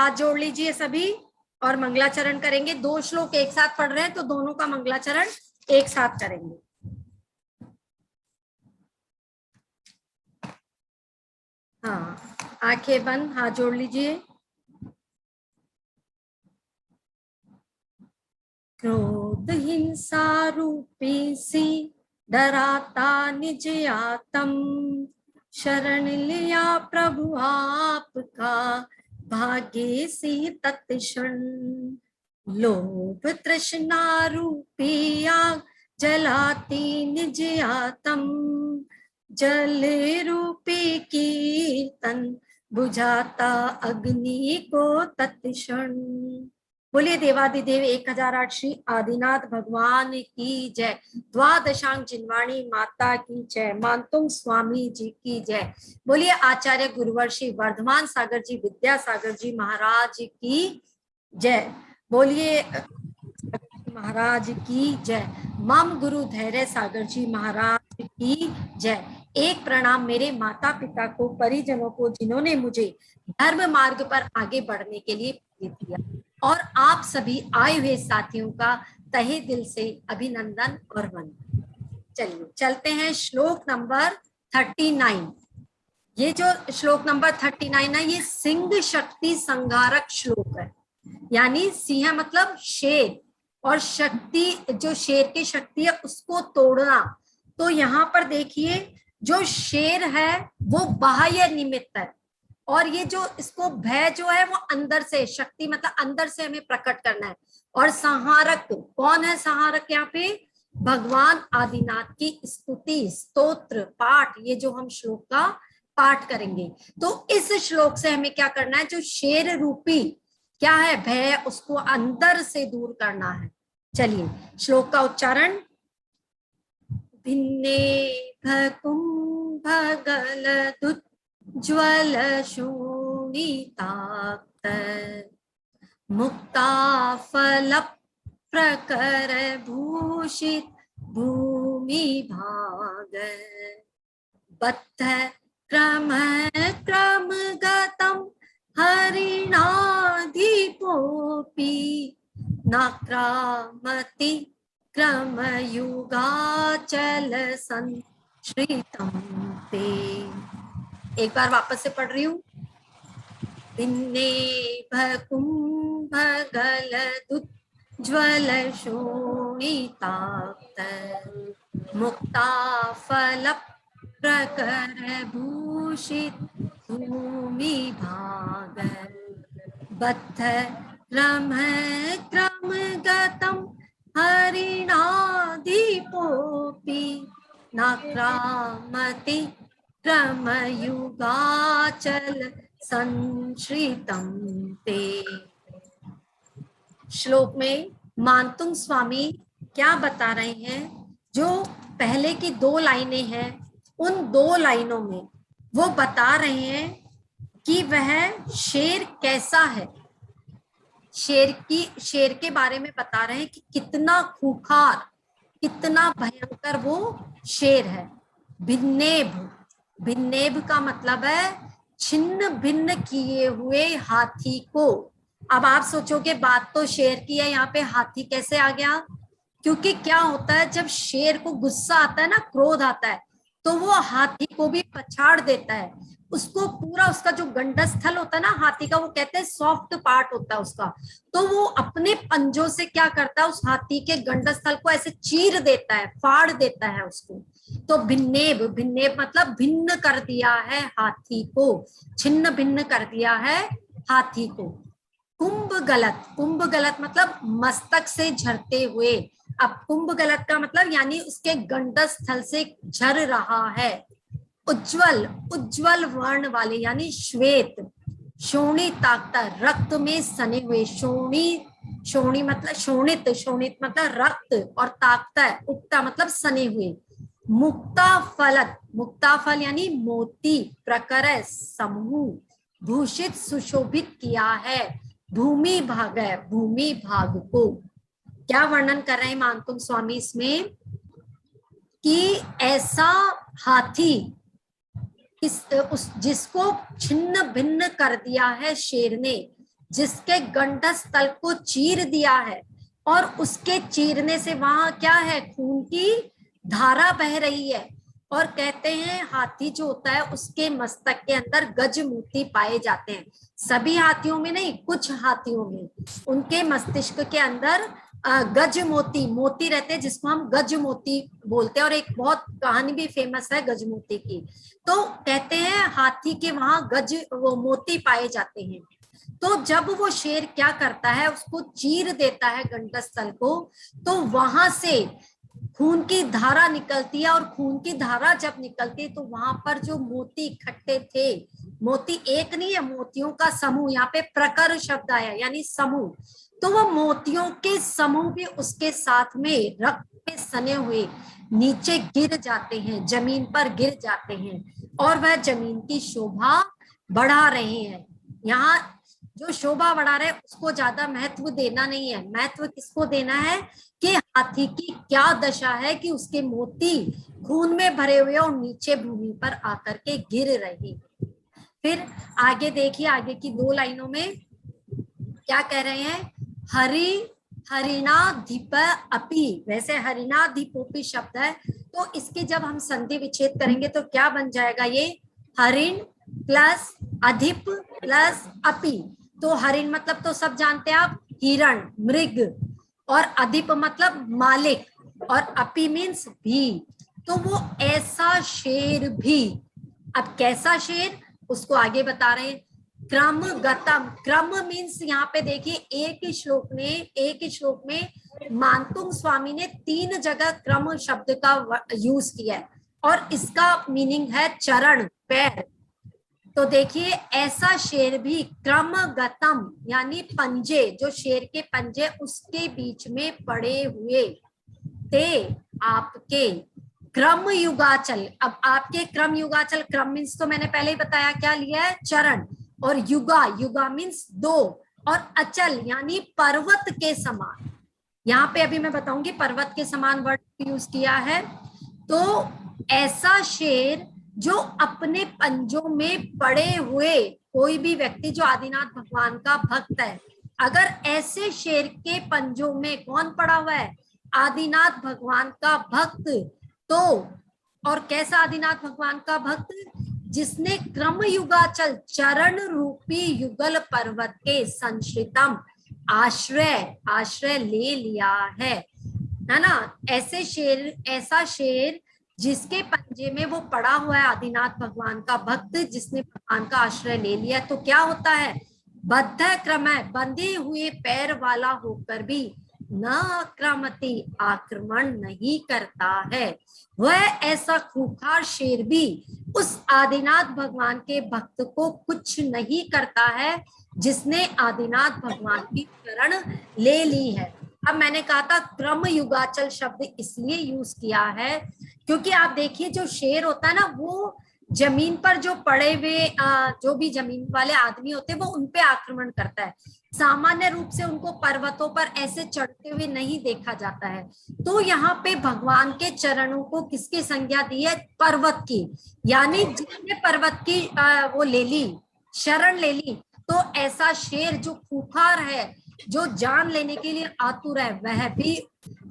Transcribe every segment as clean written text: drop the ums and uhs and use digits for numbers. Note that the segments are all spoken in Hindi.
हाथ जोड़ लीजिए सभी और मंगलाचरण करेंगे। 2 श्लोक एक साथ पढ़ रहे हैं तो दोनों का मंगलाचरण एक साथ करेंगे। हाँ, आंखें बंद, हाथ जोड़ लीजिए। क्रोध हिंसा रूपी सी डराता निज आत्म, शरण लिया प्रभु आपका भाग्य सी तत्क्षण। लोभ तृष्णा रूपी आग जलाती निज आत्म, जल रूपी कीर्तन बुझाता अग्नि को तत्क्षण। बोलिए देवादिदेव 1008 श्री आदिनाथ भगवान की जय। द्वादशांग जिनवाणी माता की जय। मानतुंग स्वामी जी की जय। बोलिए आचार्य गुरुवर श्री वर्धमान सागर जी विद्यासागर जी महाराज की जय। बोलिए महाराज की जय। मम गुरु धैर्य सागर जी महाराज की जय। एक प्रणाम मेरे माता पिता को, परिजनों को, जिन्होंने मुझे धर्म मार्ग पर आगे बढ़ने के लिए प्रेरित किया, और आप सभी आए हुए साथियों का तहे दिल से अभिनंदन और वंदन। चलिए चलते हैं श्लोक नंबर 39। ये जो श्लोक नंबर 39 है, ये सिंह शक्ति संहारक श्लोक है। यानी सिंह मतलब शेर, और शक्ति जो शेर की शक्ति है उसको तोड़ना। तो यहाँ पर देखिए, जो शेर है वो बाह्य निमित्त है, और ये जो इसको भय जो है वो अंदर से, शक्ति मतलब अंदर से हमें प्रकट करना है। और संहारक कौन है? संहारक यहाँ पे भगवान आदिनाथ की स्तुति, स्तोत्र, पाठ, ये जो हम श्लोक का पाठ करेंगे। तो इस श्लोक से हमें क्या करना है? जो शेर रूपी क्या है भय, उसको अंदर से दूर करना है। चलिए श्लोक का उच्चारण। भिन्ने भकुंभगल ज्वल शोणिताक्त, मुक्ता फल प्रकर भूषित भूमि भाग, बद्ध क्रम क्रम गतम हरिणाधिपोपि, नाक्रामति क्रम युगाचल संश्रितम ते। एक बार वापस से पढ़ रही हूँ। भिन्ने भकुंभगल ज्वल शोणिताक्त, मुक्ता फल प्रकर भूषित भूमि भाग, बद्ध क्रम क्रम गतम हरिणाधिपोपि, नाक्रामति क्रम युगाचल संश्रितम ते। श्लोक में मानतुंग स्वामी क्या बता रहे हैं? जो पहले की 2 लाइनें हैं, उन 2 लाइनों में वो बता रहे हैं कि वह शेर कैसा है। शेर के बारे में बता रहे हैं कि कितना खूंखार, कितना भयंकर वो शेर है। भिन्नेभ, भिन्नेभ का मतलब है छिन्न भिन्न किए हुए हाथी को। अब आप सोचोगे बात तो शेर की है, यहाँ पे हाथी कैसे आ गया? क्योंकि क्या होता है, जब शेर को गुस्सा आता है ना, क्रोध आता है, तो वो हाथी को भी पछाड़ देता है। उसको पूरा, उसका जो गंडस्थल होता है ना हाथी का, वो कहते हैं सॉफ्ट पार्ट होता है उसका, तो वो अपने पंजों से क्या करता है, उस हाथी के गंडस्थल को ऐसे चीर देता है, फाड़ देता है उसको। तो भिन्नेब, भिन्नेब मतलब भिन्न कर दिया है हाथी को, छिन्न भिन्न कर दिया है हाथी को। कुंभ गलत, कुंभ गलत मतलब मस्तक से झरते हुए। अब कुंभ गलत का मतलब यानी उसके गंडस्थल से झर रहा है। उज्जवल, उज्जवल वर्ण वाले यानी श्वेत। शोणी ताकता, रक्त में सने हुए। शोणी, शोणी मतलब शोणित, शोणित मतलब रक्त, और ताकता उक्ता मतलब सने हुए। मुक्ता फलत, मुक्ता फल यानी मोती, प्रकर समूह, भूषित सुशोभित किया है। भूमि भाग है, भूमि भाग को क्या वर्णन कर रहे हैं मानतुंग स्वामी इसमें? कि ऐसा हाथी जिसको छिन्न भिन्न कर दिया है शेर ने, जिसके गंडस तल को चीर दिया है, और उसके चीरने से वहां क्या है, खून की धारा बह रही है। और कहते हैं हाथी जो होता है उसके मस्तक के अंदर गज मोती पाए जाते हैं। सभी हाथियों में नहीं, कुछ हाथियों में उनके मस्तिष्क के अंदर गज मोती मोती रहते हैं, जिसको हम गज मोती बोलते हैं। और एक बहुत कहानी भी फेमस है गज मोती की। तो कहते हैं हाथी के वहां गज वो मोती पाए जाते हैं। तो जब वो शेर क्या करता है, उसको चीर देता है गंडस्थल को, तो वहां से खून की धारा निकलती है। और खून की धारा जब निकलती है तो वहां पर जो मोती इकट्ठे थे, मोती एक नहीं है, मोतियों का समूह, यहाँ पे प्रकर शब्द आया यानी समूह। तो वो मोतियों के समूह भी उसके साथ में रक्त में सने हुए नीचे गिर जाते हैं, जमीन पर गिर जाते हैं, और वह जमीन की शोभा बढ़ा रहे हैं। यहाँ जो शोभा बढ़ा रहे उसको ज्यादा महत्व देना नहीं है, महत्व किसको देना है कि हाथी की क्या दशा है कि उसके मोती खून में भरे हुए और नीचे भूमि पर आकर के गिर रहे। फिर आगे देखिए, आगे की 2 लाइनों में क्या कह रहे हैं, हरि हरिणाधिप अपि, वैसे हरिणाधिपोपि शब्द है, तो इसके जब हम संधि विच्छेद करेंगे तो क्या बन जाएगा, ये हरिण प्लस अधिप प्लस अपि। तो हरिण मतलब तो सब जानते हैं आप, हिरण मृग, और अधिप मतलब मालिक, और अपि मीन्स भी। तो वो ऐसा शेर भी, अब कैसा शेर उसको आगे बता रहे हैं। क्रम गतम, क्रम मीन्स यहाँ पे देखिए एक ही श्लोक में मानतुंग स्वामी ने 3 जगह क्रम शब्द का यूज किया है, और इसका मीनिंग है चरण, पैर। तो देखिए ऐसा शेर भी क्रम गतम यानी पंजे, जो शेर के पंजे उसके बीच में पड़े हुए ते आपके क्रम युगाचल। अब आपके क्रम युगाचल, क्रम मीन्स तो मैंने पहले ही बताया क्या लिया है, चरण, और युगा, युगा मीन्स 2, और अचल यानी पर्वत के समान। यहाँ पे अभी मैं बताऊंगी पर्वत के समान वर्ड यूज किया है। तो ऐसा शेर जो अपने पंजों में पड़े हुए, कोई भी व्यक्ति जो आदिनाथ भगवान का भक्त है, अगर ऐसे शेर के पंजों में कौन पड़ा हुआ है, आदिनाथ भगवान का भक्त, तो और कैसा आदिनाथ भगवान का भक्त, जिसने क्रम युगाचल चरण रूपी युगल पर्वत के संश्रितम आश्रय ले लिया है ना। ऐसे शेर, ऐसा शेर जिसके पंजे में वो पड़ा हुआ है आदिनाथ भगवान का भक्त, जिसने भगवान का आश्रय ले लिया, तो क्या होता है, बद्ध क्रम है, बंधे हुए पैर वाला होकर भी न आक्रमति, आक्रमण नहीं करता है। वह ऐसा खूंखार शेर भी उस आदिनाथ भगवान के भक्त को कुछ नहीं करता है, जिसने आदिनाथ भगवान की शरण ले ली है। अब मैंने कहा था क्रम युगाचल शब्द इसलिए यूज किया है क्योंकि आप देखिए जो शेर होता है ना, वो जमीन पर जो पड़े हुए जो भी जमीन वाले आदमी होते हैं वो उनपे आक्रमण करता है। सामान्य रूप से उनको पर्वतों पर ऐसे चढ़ते हुए नहीं देखा जाता है। तो यहाँ पे भगवान के चरणों को किसकी संज्ञा दी है, पर्वत की, यानी जिसने पर्वत की वो ले ली, शरण ले ली। तो ऐसा शेर जो खूंखार है, जो जान लेने के लिए आतुर है, वह भी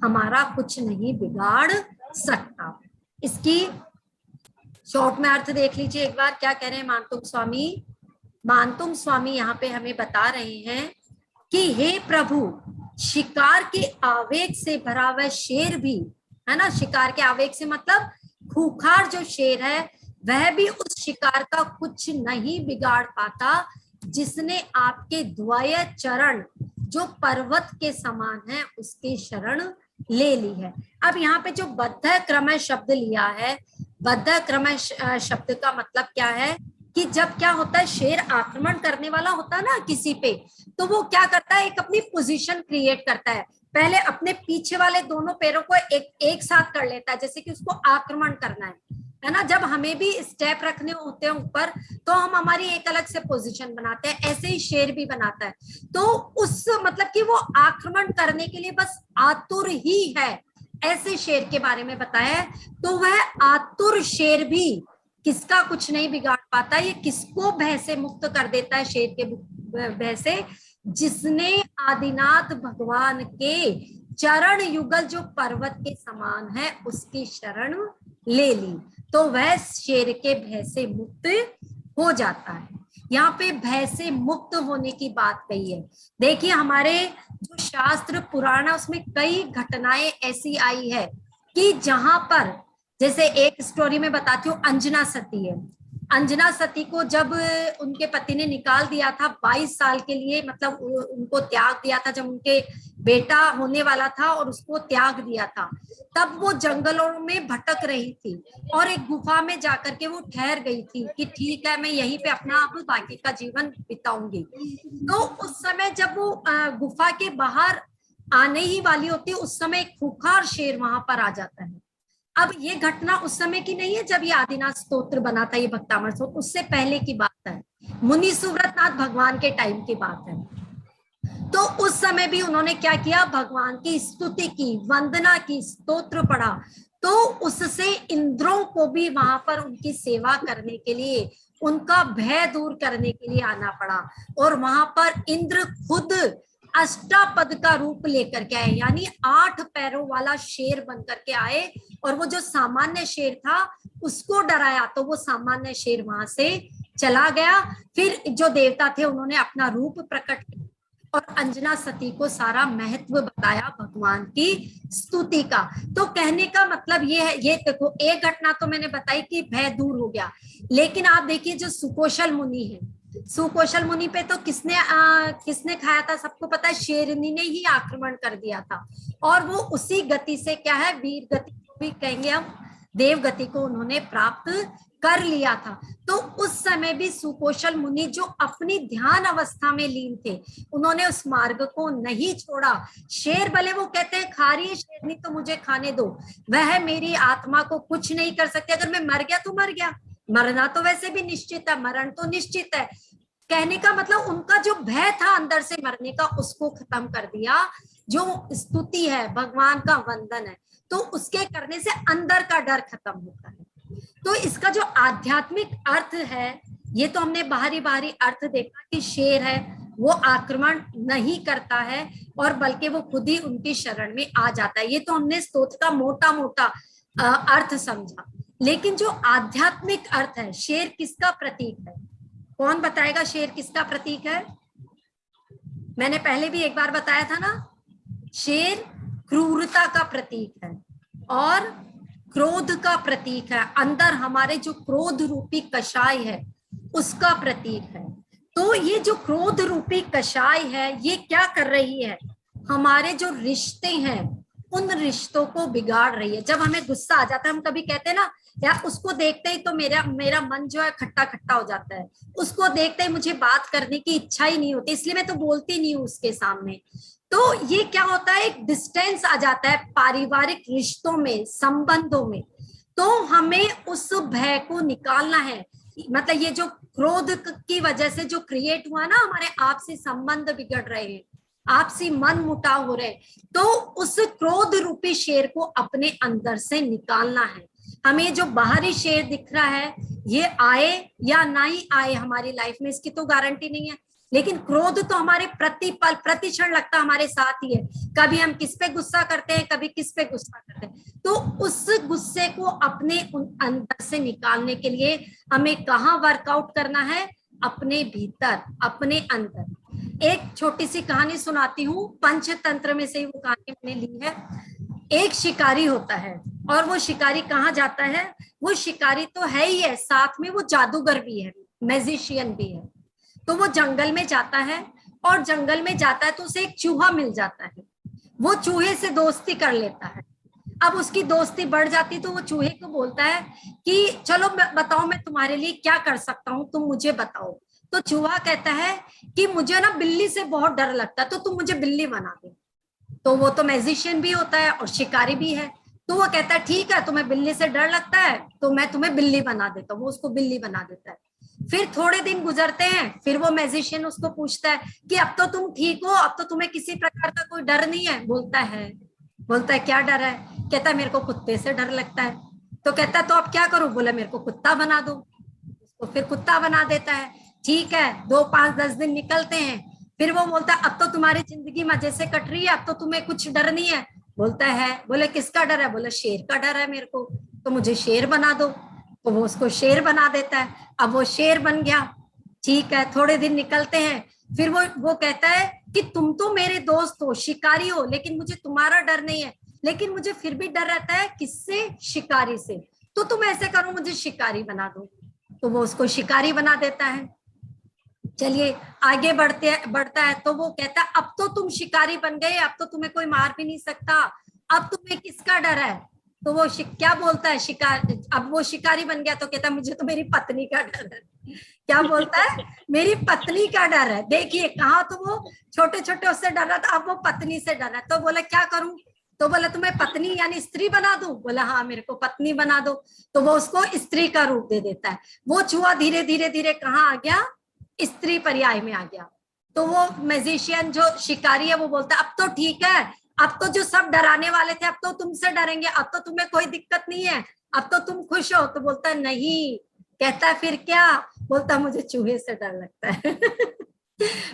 हमारा कुछ नहीं बिगाड़ सकता। इसकी शॉर्ट में अर्थ देख लीजिए एक बार, क्या कह रहे हैं मानतुंग स्वामी। मानतुंग स्वामी यहाँ पे हमें बता रहे हैं कि हे प्रभु, शिकार के आवेग से भरा हुआ शेर भी है ना, शिकार के आवेग से मतलब खूंखार जो शेर है वह भी उस शिकार का कुछ नहीं बिगाड़ पाता, जिसने आपके द्वय चरण जो पर्वत के समान है उसके शरण ले ली है। अब यहाँ पे जो बद्ध क्रम शब्द लिया है, बद्ध क्रम शब्द का मतलब क्या है कि जब क्या होता है, शेर आक्रमण करने वाला होता है ना किसी पे, तो वो क्या करता है, एक अपनी पोजीशन क्रिएट करता है, पहले अपने पीछे वाले दोनों पैरों को एक साथ कर लेता है, जैसे कि उसको आक्रमण करना है ना। जब हमें भी स्टेप रखने होते हैं ऊपर, तो हम हमारी एक अलग से पोजीशन बनाते हैं, ऐसे ही शेर भी बनाता है। तो उस मतलब कि वो आक्रमण करने के लिए बस आतुर ही है, ऐसे शेर के बारे में बताया है। तो वह आतुर शेर भी किसका कुछ नहीं बिगाड़ पाता, ये किसको भय से मुक्त कर देता है, शेर के भय से, जिसने आदिनाथ भगवान के चरण युगल जो पर्वत के समान है उसकी शरण ले ली तो वह शेर के भय से मुक्त हो जाता है। यहाँ पे भय से मुक्त होने की बात कही है। देखिए हमारे जो शास्त्र पुराण है उसमें कई घटनाएं ऐसी आई है कि जहां पर, जैसे एक स्टोरी में बताती हूँ, अंजना सती है। अंजना सती को जब उनके पति ने निकाल दिया था 22 साल के लिए, मतलब उनको त्याग दिया था, जब उनके बेटा होने वाला था और उसको त्याग दिया था, तब वो जंगलों में भटक रही थी और एक गुफा में जाकर के वो ठहर गई थी कि ठीक है मैं यहीं पे अपना अब बाकी का जीवन बिताऊंगी। तो उस समय जब वो गुफा के बाहर आने ही वाली होती है उस समय एक खूंखार शेर वहां पर आ जाता है। अब ये घटना उस समय की नहीं है जब ये आदिनाथ स्तोत्र बना था, ये भक्तामृत स्तोत्र, उससे पहले की बात है, मुनि सुव्रतनाथ भगवान के टाइम की बात है। तो उस समय भी उन्होंने क्या किया, भगवान की स्तुति की, वंदना की, स्तोत्र पढ़ा, तो उससे इंद्रों को भी वहां पर उनकी सेवा करने के लिए, उनका भय दूर करने के लिए आना पड़ा। और वहां पर इंद्र खुद अष्टापद का रूप लेकर के आए, यानी 8 पैरों वाला शेर बन करके आए और वो जो सामान्य शेर था उसको डराया तो वो सामान्य शेर वहां से चला गया। फिर जो देवता थे उन्होंने अपना रूप प्रकट किया और अंजना सती को सारा महत्व बताया भगवान की स्तुति का। तो कहने का मतलब ये है, ये देखो एक घटना तो मैंने बताई कि भय दूर हो गया, लेकिन आप देखिए जो सुकौशल मुनि है, सुकौशल मुनि पे तो किसने खाया था, सबको पता है, शेरनी ने ही आक्रमण कर दिया था। और वो उसी गति से क्या है, वीर गति भी कहेंगे हम, देव गति को उन्होंने प्राप्त कर लिया था। तो उस समय भी सुकौशल मुनि जो अपनी ध्यान अवस्था में लीन थे, उन्होंने उस मार्ग को नहीं छोड़ा। शेर भले वो कहते हैं खा रही है शेरनी तो मुझे खाने दो, वह मेरी आत्मा को कुछ नहीं कर सकते, अगर मैं मर गया तो मर गया, मरना तो वैसे भी निश्चित है, मरण तो निश्चित है। कहने का मतलब उनका जो भय था अंदर से मरने का उसको खत्म कर दिया। जो स्तुति है, भगवान का वंदन है, तो उसके करने से अंदर का डर खत्म होता है। तो इसका जो आध्यात्मिक अर्थ है, ये तो हमने बाहरी बाहरी अर्थ देखा कि शेर है वो आक्रमण नहीं करता है और बल्कि वो खुद ही उनकी शरण में आ जाता है। ये तो हमने स्तोत्र का मोटा मोटा अर्थ समझा, लेकिन जो आध्यात्मिक अर्थ है, शेर किसका प्रतीक है, कौन बताएगा शेर किसका प्रतीक है? मैंने पहले भी एक बार बताया था ना, शेर क्रूरता का प्रतीक है और क्रोध का प्रतीक है, अंदर हमारे जो क्रोध रूपी कषाय है उसका प्रतीक है। तो ये जो क्रोध रूपी कषाय है ये क्या कर रही है, हमारे जो रिश्ते हैं उन रिश्तों को बिगाड़ रही है। जब हमें गुस्सा आ जाता है, हम कभी कहते हैं ना यार उसको देखते ही तो मेरा मन जो है खट्टा खट्टा हो जाता है, उसको देखते ही मुझे बात करने की इच्छा ही नहीं होती, इसलिए मैं तो बोलती नहीं हूँ उसके सामने। तो ये क्या होता है, एक डिस्टेंस आ जाता है पारिवारिक रिश्तों में, संबंधों में। तो हमें उस भय को निकालना है, मतलब ये जो क्रोध की वजह से जो क्रिएट हुआ ना, हमारे आपसी संबंध बिगड़ रहे हैं, आपसी मन मुटाव हो रहे, तो उस क्रोध रूपी शेर को अपने अंदर से निकालना है। हमें जो बाहरी शेर दिख रहा है ये आए या नहीं आए हमारी लाइफ में, इसकी तो गारंटी नहीं है, लेकिन क्रोध तो हमारे प्रतिपल प्रतिक्षण लगता हमारे साथ ही है। कभी हम किस पे गुस्सा करते हैं, कभी किस पे गुस्सा करते हैं। तो उस गुस्से को अपने अंदर से निकालने के लिए हमें कहाँ वर्कआउट करना है, अपने भीतर, अपने अंदर। एक छोटी सी कहानी सुनाती हूँ, पंचतंत्र में से ही वो कहानी मैंने ली है। एक शिकारी होता है और वो शिकारी कहाँ जाता है, वो शिकारी तो है ही है, साथ में वो जादूगर भी है, मैजिशियन भी है। तो वो जंगल में जाता है और जंगल में जाता है तो उसे एक चूहा मिल जाता है, वो चूहे से दोस्ती कर लेता है। अब उसकी दोस्ती बढ़ जाती तो वो चूहे को बोलता है कि चलो बताओ मैं तुम्हारे लिए क्या कर सकता हूँ, तुम मुझे बताओ। तो चूहा कहता है कि मुझे ना बिल्ली से बहुत डर लगता है, तो तुम मुझे बिल्ली बना दो। तो वो तो मैजिशियन भी होता है और शिकारी भी है, तो वो कहता है ठीक है तुम्हें बिल्ली से डर लगता है तो मैं तुम्हें बिल्ली बना देता हूँ। वो उसको बिल्ली बना देता है। फिर थोड़े दिन गुजरते हैं, फिर वो मैजिशियन उसको पूछता है कि अब तो तुम ठीक हो, अब तो तुम्हें किसी प्रकार का कोई डर नहीं है? बोलता है क्या डर है? कहता है मेरे को कुत्ते से डर लगता है। तो कहता है तो अब क्या करूं? बोला मेरे को कुत्ता बना दो। उसको फिर कुत्ता बना देता है। ठीक है, 2 5 10 दिन निकलते हैं, फिर वो बोलता है अब तो तुम्हारी जिंदगी मजे से कट रही है, अब तो तुम्हें कुछ डर नहीं है। बोलता है, बोले किसका डर है? बोले शेर का डर है मेरे को, तो मुझे शेर बना दो। तो वो उसको शेर बना देता है। अब वो शेर बन गया। ठीक है, थोड़े दिन निकलते हैं, फिर वो कहता है कि तुम तो मेरे दोस्त हो, शिकारी हो, लेकिन मुझे तुम्हारा डर नहीं है, लेकिन मुझे फिर भी डर रहता है किससे? शिकारी से। तो तुम ऐसे करो, मुझे शिकारी बना दो। तो वो उसको शिकारी बना देता है। चलिए आगे बढ़ता है, तो वो कहता है अब तो तुम शिकारी बन गए, अब तो तुम्हें कोई मार भी नहीं सकता, अब तुम्हें किसका डर है? तो वो क्या बोलता है अब वो शिकारी बन गया तो कहता है मुझे तो मेरी पत्नी का डर है। क्या बोलता है? मेरी पत्नी का डर है। देखिए कहा, तो वो छोटे छोटे उससे डर रहा था, अब वो पत्नी से डर रहा है। तो बोला क्या करूं? तो बोला तुम्हें पत्नी यानी स्त्री बना दूं? बोला हाँ मेरे को पत्नी बना दो। तो वो उसको स्त्री का रूप दे देता है। वो चूहा धीरे धीरे धीरे कहाँ आ गया? स्त्री पर्याय में आ गया। तो वो मैजिशियन जो शिकारी है वो बोलता है अब तो ठीक है, अब तो जो सब डराने वाले थे अब तो तुमसे डरेंगे, अब तो तुम्हें कोई दिक्कत नहीं है, अब तो तुम खुश हो। तो बोलता है नहीं। कहता है फिर क्या? बोलता है मुझे चूहे से डर लगता है।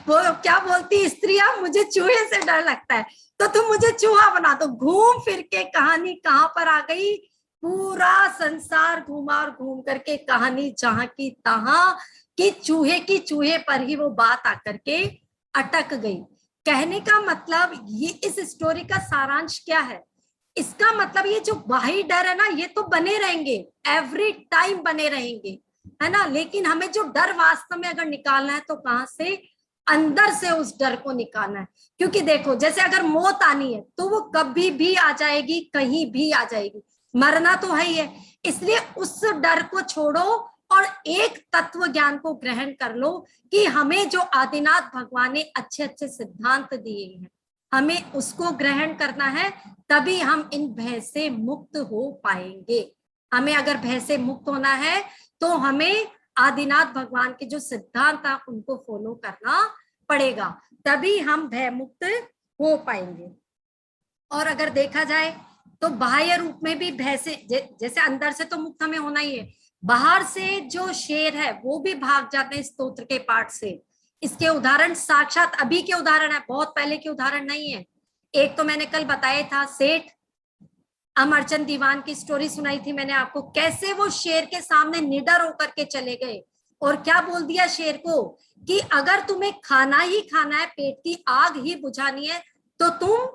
वो क्या बोलती स्त्रियां, मुझे चूहे से डर लगता है, तो तुम मुझे चूहा बना दो। घूम फिर के कहानी कहाँ पर आ गई? पूरा संसार घूमा और घूम करके कहानी जहां की तहां कि चूहे की चूहे पर ही वो बात आकर के अटक गई। कहने का मतलब ये, इस स्टोरी का सारांश क्या है? इसका मतलब ये जो बाहरी डर है ना, ये तो बने रहेंगे, एवरी टाइम बने रहेंगे, है ना। लेकिन हमें जो डर वास्तव में अगर निकालना है तो कहां से? अंदर से उस डर को निकालना है। क्योंकि देखो जैसे अगर मौत आनी है तो वो कभी भी आ जाएगी, कहीं भी आ जाएगी, मरना तो है ही है। इसलिए उस डर को छोड़ो और एक तत्व ज्ञान को ग्रहण कर लो कि हमें जो आदिनाथ भगवान ने अच्छे अच्छे सिद्धांत दिए हैं, हमें उसको ग्रहण करना है, तभी हम इन भय से मुक्त हो पाएंगे। हमें अगर भय से मुक्त होना है तो हमें आदिनाथ भगवान के जो सिद्धांत है उनको फॉलो करना पड़ेगा, तभी हम भय मुक्त हो पाएंगे। और अगर देखा जाए तो बाह्य रूप में भी भय से, जैसे अंदर से तो मुक्त हमें होना ही है, बाहर से जो शेर है वो भी भाग जाते हैं स्तोत्र के पाठ से। इसके उदाहरण साक्षात अभी के उदाहरण है, बहुत पहले के उदाहरण नहीं है। एक तो मैंने कल बताया था, सेठ अमरचंद दीवान की स्टोरी सुनाई थी मैंने आपको, कैसे वो शेर के सामने निडर होकर के चले गए और क्या बोल दिया शेर को कि अगर तुम्हें खाना ही खाना है, पेट की आग ही बुझानी है, तो तुम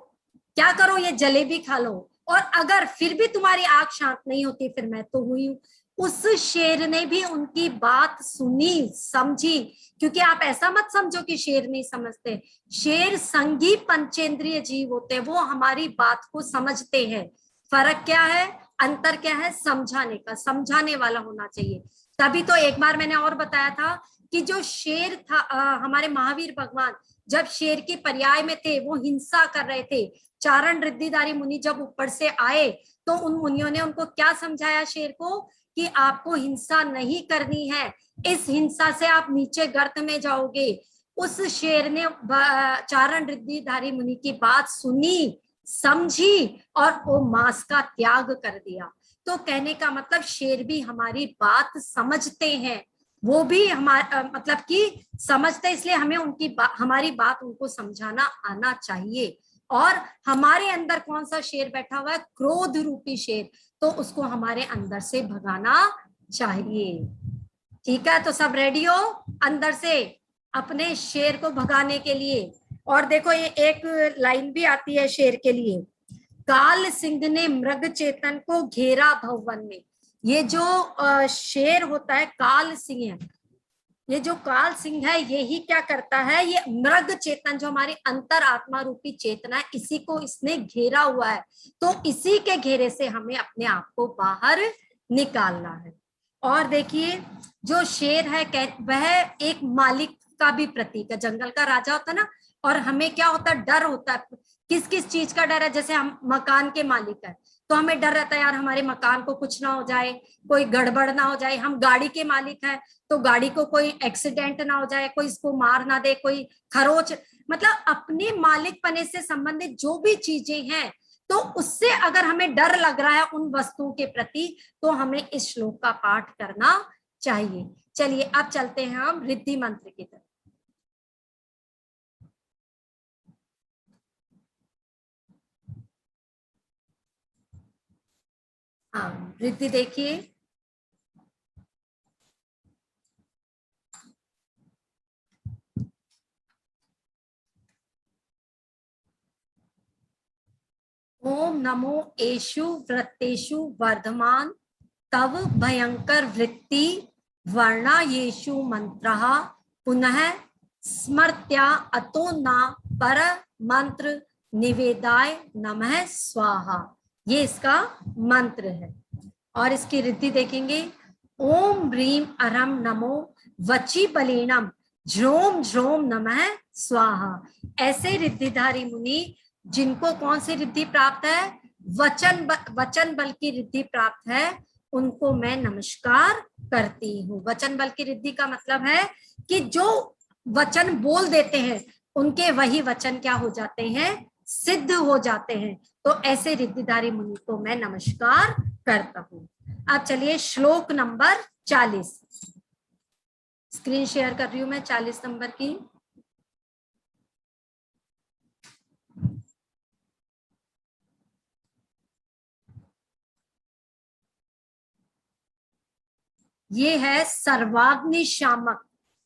क्या करो, ये जलेबी खा लो, और अगर फिर भी तुम्हारी आग शांत नहीं होती फिर मैं तो हुई हूं। उस शेर ने भी उनकी बात सुनी, समझी। क्योंकि आप ऐसा मत समझो कि शेर नहीं समझते, शेर संघी पंचेंद्रिय जीव होते हैं, वो हमारी बात को समझते हैं। फर्क क्या है, अंतर क्या है? समझाने का, समझाने वाला होना चाहिए। तभी तो एक बार मैंने और बताया था कि जो शेर था, हमारे महावीर भगवान जब शेर के पर्याय में थे, वो हिंसा कर रहे थे, चारण रिद्धिधारी मुनि जब ऊपर से आए तो उन मुनियों ने उनको क्या समझाया शेर को कि आपको हिंसा नहीं करनी है, इस हिंसा से आप नीचे गर्त में जाओगे। उस शेर ने चारण रिद्धिधारी मुनि की बात सुनी, समझी और वो मांस का त्याग कर दिया। तो कहने का मतलब शेर भी हमारी बात समझते हैं, वो भी हमारा मतलब कि समझते, इसलिए हमें हमारी बात उनको समझाना आना चाहिए। और हमारे अंदर कौन सा शेर बैठा हुआ है? क्रोध रूपी शेर, तो उसको हमारे अंदर से भगाना चाहिए। ठीक है, तो सब रेडी हो अंदर से अपने शेर को भगाने के लिए। और देखो ये एक लाइन भी आती है शेर के लिए, काल सिंह ने मृग चेतन को घेरा भवन में। ये जो शेर होता है काल सिंह है, ये जो काल सिंह है यही क्या करता है, ये मृग चेतन जो हमारी अंतर आत्मा रूपी चेतना है, इसी को इसने घेरा हुआ है। तो इसी के घेरे से हमें अपने आप को बाहर निकालना है। और देखिए जो शेर है वह एक मालिक का भी प्रतीक है, जंगल का राजा होता है ना। और हमें क्या होता है, डर होता है। किस किस चीज का डर है? जैसे हम मकान के मालिक है तो हमें डर रहता है यार हमारे मकान को कुछ ना हो जाए, कोई गड़बड़ ना हो जाए। हम गाड़ी के मालिक है तो गाड़ी को कोई एक्सीडेंट ना हो जाए, कोई इसको मार ना दे, कोई खरोच, मतलब अपने मालिक पने से संबंधित जो भी चीजें हैं, तो उससे अगर हमें डर लग रहा है उन वस्तुओं के प्रति, तो हमें इस श्लोक का पाठ करना चाहिए। चलिए अब चलते हैं हम रिद्धि मंत्र की तरफ। हाँ, रिद्धि देखिए। ओम नमो एषु वृत्तेषु वर्धमान तव भयंकर वृत्ति वर्णायेषु मंत्रः पुनः स्मर्त्या अतो न पर मंत्र निवेदाय नमः स्वाहा। ये इसका मंत्र है। और इसकी रिद्धि देखेंगे। ओम ह्रीम अरम नमो वची बलीणम झ्रोम झ्रोम नमः स्वाहा। ऐसे रिद्धिधारी मुनि जिनको कौन सी रिद्धि प्राप्त है, वचन बल की रिद्धि प्राप्त है, उनको मैं नमस्कार करती हूँ। वचन बल की रिद्धि का मतलब है कि जो वचन बोल देते हैं उनके वही वचन क्या हो जाते हैं, सिद्ध हो जाते हैं। तो ऐसे रिद्धिधारी मुनि को मैं नमस्कार करता हूँ। अब चलिए श्लोक नंबर 40 स्क्रीन शेयर कर रही हूं मैं, 40 नंबर की। ये है सर्वाग्नि शामक,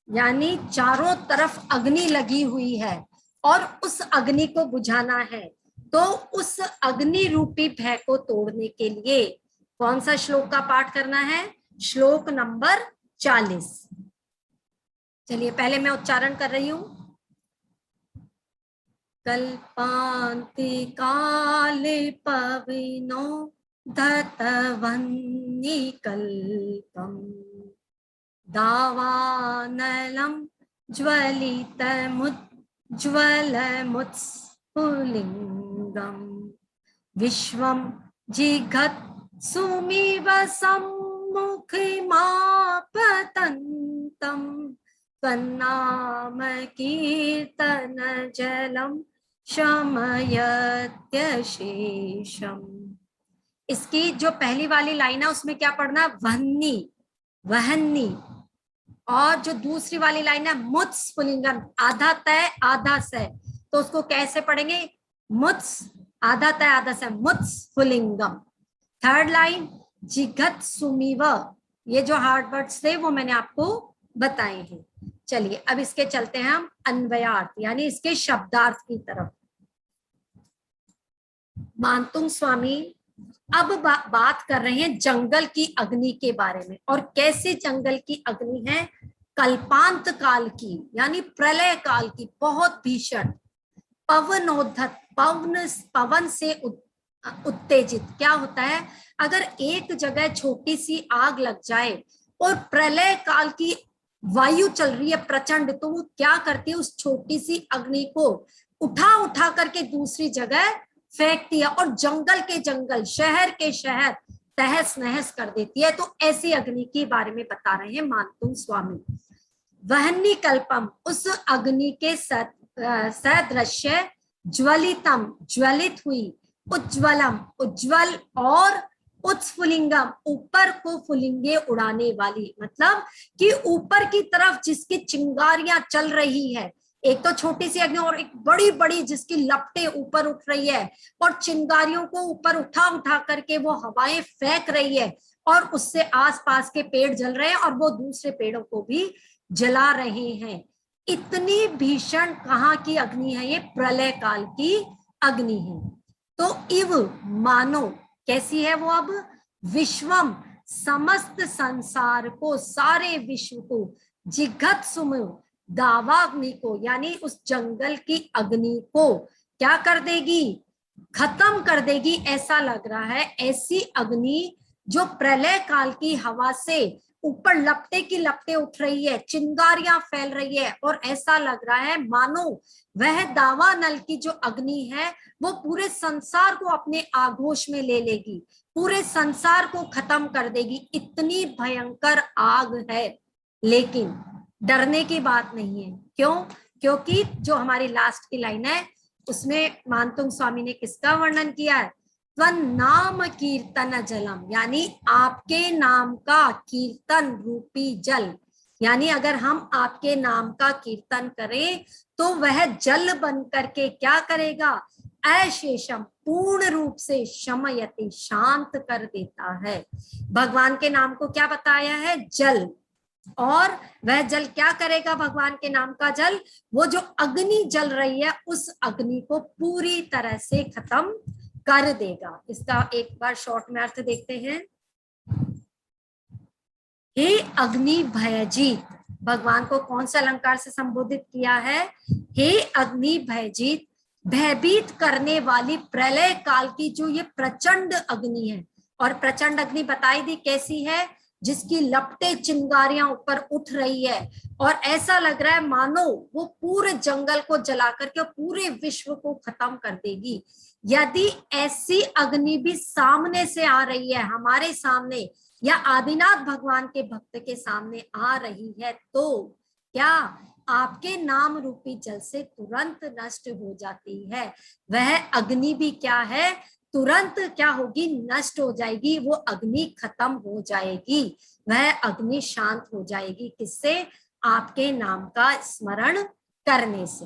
यानी चारों तरफ अग्नि लगी हुई है और उस अग्नि को बुझाना है। तो उस अग्नि रूपी भय को तोड़ने के लिए कौन सा श्लोक का पाठ करना है, श्लोक नंबर 40। चलिए पहले मैं उच्चारण कर रही हूं। कल्पान्ति काले पविनो धतवन्नी कल्पम दावानलं ज्वलितमुज्ज्वलमुत्स्फुलिङ्गम् विश्वं जिघत्सुमिव सम्मुखमापतन्तं त्वन्नाम कीर्तनजलं शमयत्यशेषम्। इसकी जो पहली वाली लाइन है उसमें क्या पढ़ना, वहन्नी वहन्नी, और जो दूसरी वाली लाइन है मुत्स पुलिंगम, आधा तय आधा से, तो उसको कैसे पढ़ेंगे, मुत्स आधा तय आधा से, मुत्स पुलिंगम। थर्ड लाइन जिघत सुमीव, ये जो हार्ड वर्ड्स थे वो मैंने आपको बताए हैं। चलिए अब इसके चलते हैं हम अन्वयार्थ यानी इसके शब्दार्थ की तरफ। मानतुंग स्वामी अब बात कर रहे हैं जंगल की अग्नि के बारे में, और कैसे जंगल की अग्नि है, कल्पांत काल की यानी प्रलय काल की, बहुत भीषण, पवनोद्धत, पवन से उत्तेजित। क्या होता है, अगर एक जगह छोटी सी आग लग जाए और प्रलय काल की वायु चल रही है प्रचंड, तो वो क्या करती है, उस छोटी सी अग्नि को उठा उठा करके दूसरी जगह फेंकती है और जंगल के जंगल, शहर के शहर तहस नहस कर देती है। तो ऐसी अग्नि के बारे में बता रहे हैं मानतुंग स्वामी। वहन्नी कल्पम, उस अग्नि के सदृश्य, ज्वलितम ज्वलित हुई, उज्ज्वलम उज्ज्वल, और उत्स्फुलिंगम ऊपर को फुलिंगे उड़ाने वाली, मतलब कि ऊपर की तरफ जिसकी चिंगारियां चल रही है, एक तो छोटी सी अग्नि और एक बड़ी बड़ी जिसकी लपटें ऊपर उठ रही है और चिंगारियों को ऊपर उठा उठा करके वो हवाएं फेंक रही है, और उससे आसपास के पेड़ जल रहे हैं और वो दूसरे पेड़ों को भी जला रहे हैं। इतनी भीषण कहाँ की अग्नि है, ये प्रलय काल की अग्नि है। तो इव मानो, कैसी है वो, अब विश्वम समस्त संसार को, सारे विश्व को, जिघत सुम दावाग्नि को यानी उस जंगल की अग्नि को क्या कर देगी, खत्म कर देगी। ऐसा लग रहा है ऐसी अग्नि जो प्रलय काल की हवा से ऊपर लपटे की लपटे उठ रही है, चिंगारियां फैल रही है, और ऐसा लग रहा है मानो वह दावा नल की जो अग्नि है वो पूरे संसार को अपने आगोश में ले लेगी, पूरे संसार को खत्म कर देगी। इतनी भयंकर आग है। लेकिन डरने की बात नहीं है। क्यों? क्योंकि जो हमारी लास्ट की लाइन है उसमें मानतुंग स्वामी ने किसका वर्णन किया है, त्वन नाम कीर्तन जलम, यानी आपके नाम का कीर्तन रूपी जल, यानी अगर हम आपके नाम का कीर्तन करें तो वह जल बन करके क्या करेगा, अशेषम पूर्ण रूप से शमयति शांत कर देता है। भगवान के नाम को क्या बताया है? जल। और वह जल क्या करेगा? भगवान के नाम का जल, वो जो अग्नि जल रही है उस अग्नि को पूरी तरह से खत्म कर देगा। इसका एक बार शॉर्ट में अर्थ देखते हैं। हे अग्नि भयजीत, भगवान को कौन सा अलंकार से संबोधित किया है? हे अग्नि भयजीत, भयभीत करने वाली प्रलय काल की जो ये प्रचंड अग्नि है, और प्रचंड अग्नि बताई दी कैसी है? जिसकी लपटे चिंगारियां ऊपर उठ रही है और ऐसा लग रहा है मानो वो पूरे जंगल को जला करके पूरे विश्व को खत्म कर देगी। यदि ऐसी अग्नि भी सामने से आ रही है, हमारे सामने या आदिनाथ भगवान के भक्त के सामने आ रही है, तो क्या आपके नाम रूपी जल से तुरंत नष्ट हो जाती है? वह अग्नि भी क्या है? तुरंत क्या होगी? नष्ट हो जाएगी। वो अग्नि खत्म हो जाएगी, वह अग्नि शांत हो जाएगी। किससे? आपके नाम का स्मरण करने से।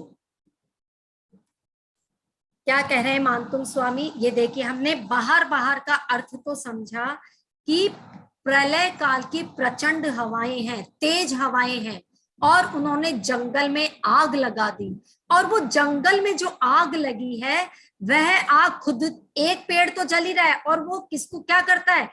क्या कह रहे हैं मानतुम स्वामी? ये देखिए, हमने बाहर बाहर का अर्थ तो समझा कि प्रलय काल की प्रचंड हवाएं हैं, तेज हवाएं हैं, और उन्होंने जंगल में आग लगा दी। और वो जंगल में जो आग लगी है, वह आग खुद, एक पेड़ तो जल ही रहा है, और वो किसको क्या करता है?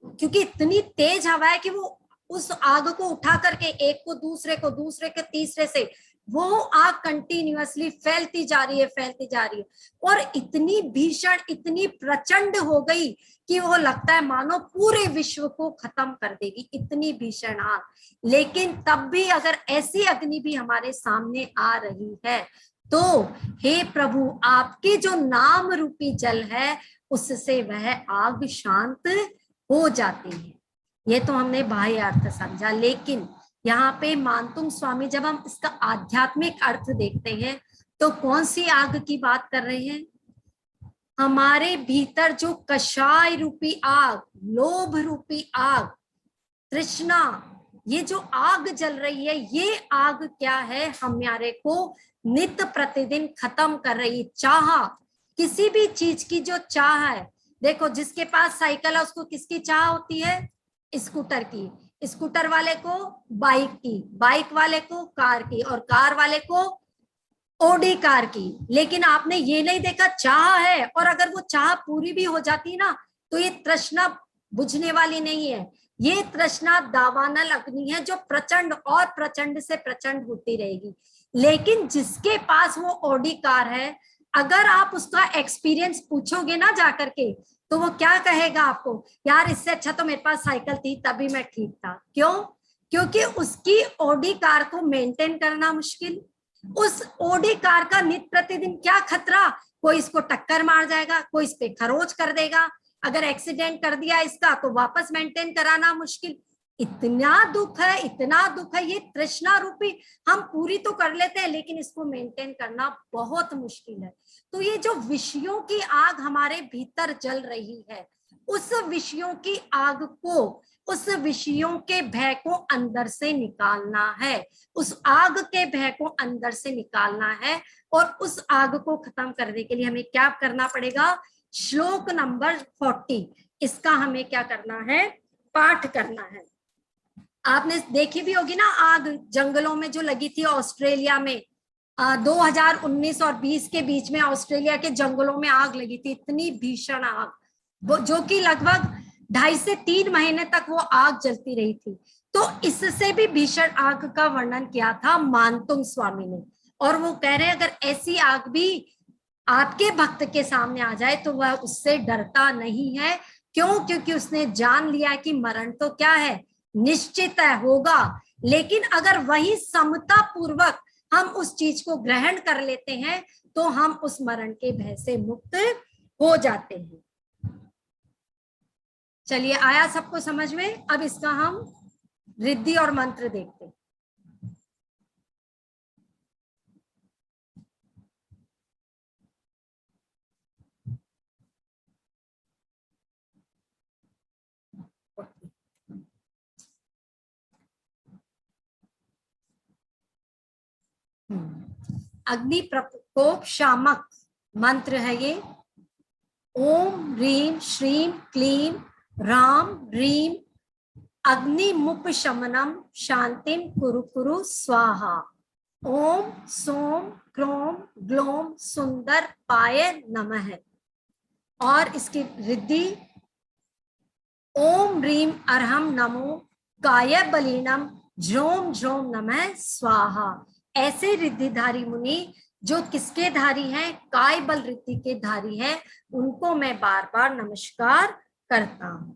क्योंकि इतनी तेज हवा है कि वो उस आग को उठा करके एक को दूसरे को, दूसरे के तीसरे से, वो आग कंटिन्यूअसली फैलती जा रही है, फैलती जा रही है, और इतनी भीषण, इतनी प्रचंड हो गई कि वो लगता है मानो पूरे विश्व को खत्म कर देगी, इतनी भीषण आग। लेकिन तब भी अगर ऐसी अग्नि भी हमारे सामने आ रही है, तो हे प्रभु, आपके जो नाम रूपी जल है उससे वह आग शांत हो जाती है। ये तो हमने बाह्य अर्थ समझा, लेकिन यहाँ पे मानतुम स्वामी जब हम इसका आध्यात्मिक अर्थ देखते हैं, तो कौन सी आग की बात कर रहे हैं? हमारे भीतर जो कषाय रूपी आग, लोभ रूपी आग, तृष्णा, ये जो आग जल रही है, ये आग क्या है? हमारे को नित्य प्रतिदिन खत्म कर रही। चाह, किसी भी चीज की जो चाह है, देखो जिसके पास साइकिल है उसको किसकी चाह होती है? स्कूटर की। स्कूटर वाले को बाइक की, बाइक वाले को कार की, और कार वाले को ओडी कार की। लेकिन आपने ये नहीं देखा, चाह है, और अगर वो चाह पूरी भी हो जाती ना, तो ये तृष्णा बुझने वाली नहीं है। ये तृष्णा दावानल अग्नि है जो प्रचंड और प्रचंड से प्रचंड होती रहेगी। लेकिन जिसके पास वो ओडी कार है, अगर आप उसका एक्सपीरियंस पूछोगे ना जाकर के, तो वो क्या कहेगा आपको? यार इससे अच्छा तो मेरे पास साइकिल थी, तभी मैं ठीक था। क्यों? क्योंकि उसकी ओडी कार को मेंटेन करना मुश्किल, उस ओडी कार का नित्य प्रतिदिन क्या खतरा, कोई इसको टक्कर मार जाएगा, कोई इस पे खरोच कर देगा, अगर एक्सीडेंट कर दिया इसका तो वापस मेंटेन कराना मुश्किल। इतना दुख है, इतना दुख है। ये तृष्णा रूपी हम पूरी तो कर लेते हैं, लेकिन इसको मेंटेन करना बहुत मुश्किल है। तो ये जो विषयों की आग हमारे भीतर जल रही है, उस विषयों की आग को, उस विषयों के भय को अंदर से निकालना है, उस आग के भय को अंदर से निकालना है। और उस आग को खत्म करने के लिए हमें क्या करना पड़ेगा? श्लोक नंबर 40, इसका हमें क्या करना है? पाठ करना है। आपने देखी भी होगी ना आग जंगलों में जो लगी थी ऑस्ट्रेलिया में, 2019 और 20 के बीच में ऑस्ट्रेलिया के जंगलों में आग लगी थी, इतनी भीषण आग, जो कि लगभग 2.5 से 3 महीने तक वो आग जलती रही थी। तो इससे भी भीषण आग का वर्णन किया था मानतुम स्वामी ने, और वो कह रहे हैं अगर ऐसी आग भी आपके भक्त के सामने आ जाए तो वह उससे डरता नहीं है। क्यों? क्योंकि उसने जान लिया कि मरण तो क्या है? निश्चित है, होगा। लेकिन अगर वही समता पूर्वक हम उस चीज को ग्रहण कर लेते हैं, तो हम उस मरण के भय से मुक्त हो जाते हैं। चलिए, आया सबको समझ में? अब इसका हम रिद्धि और मंत्र देखते हैं। अग्नि प्रकोप शामक मंत्र है ये, ओम ह्रीम श्रीम क्लीम राम ह्रीम अग्निमुप शमनम शांतिम कुरु कुरु स्वाहा। ओम सोम क्रोम ग्लोम सुंदर पाय नमः। और इसकी रिद्धि, ओम ह्रीम अर्हम नमो काय बलीनम झ्रोम झ्रोम नमः स्वाहा। ऐसे रिद्धिधारी मुनि जो किसके धारी हैं, काय बल रिद्धि के धारी हैं, उनको मैं बार बार नमस्कार करता हूं।